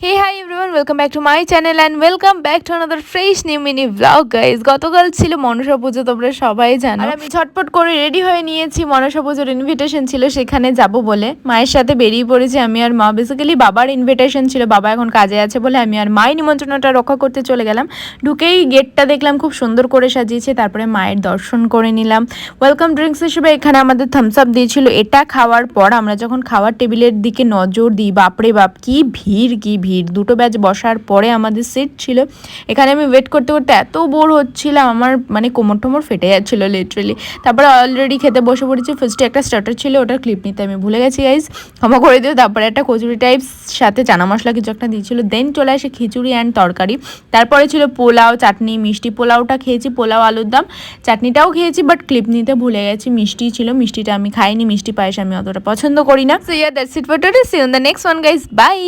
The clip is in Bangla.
Hey hi everyone, welcome back to my channel and welcome back to another fresh new mini vlog guys. গতকাল ছিল মনসা পুজো, তোমরা সবাই জানো। আর আমি ঝটপট করে রেডি হয়ে নিয়েছি, মনসা পুজোর ইনভিটেশন ছিল সেখানে যাব বলে মায়ের সাথে বেরিয়ে পড়েছি আমি আর মা। বেসিক্যালি বাবার ইনভিটেশন ছিল, বাবা এখন কাজে আছে বলে আমি আর মায়ের নিমন্ত্রণটা রক্ষা করতে চলে গেলাম। ঢুকেই গেটটা দেখলাম খুব সুন্দর করে সাজিয়েছে, তারপরে মায়ের দর্শন করে নিলাম। ওয়েলকাম ড্রিঙ্কস হিসেবে এখানে আমাদের থামস আপ দিয়েছিল। এটা খাওয়ার পর আমরা যখন খাওয়ার টেবিলের দিকে নজর দিই, বাপরে বাপ কি ভিড় কি ভিড়! দুটো ব্যাচ বসার পরে আমাদের সিট ছিল। এখানে আমি ওয়েট করতে করতে এত বোর হচ্ছিলাম, আমার মানে কোমর টোমর ফেটে যাচ্ছিলো লিটারেলি। তারপরে অলরেডি খেতে বসে পড়েছি। ফার্স্টে একটা স্টার্টার ছিল, ওটার ক্লিপ নিতে আমি ভুলে গেছি গাইজ, ক্ষমা করে দিও। তারপরে একটা কচুরি টাইপ সাথে চানা মশলা কিছু একটা দিয়েছিল। দেন চলে আসে খিচুড়ি অ্যান্ড তরকারি। তারপরে ছিল পোলাও, চাটনি, মিষ্টি। পোলাওটা খেয়েছি, পোলাও আলুর দম। চাটনিটাও খেয়েছি বাট ক্লিপ নিতে ভুলে গেছি। মিষ্টি ছিল, মিষ্টিটা আমি খাইনি, মিষ্টি পায়েস আমি অতটা পছন্দ করি না। So yeah that's it for today, see you in the next one guys, by.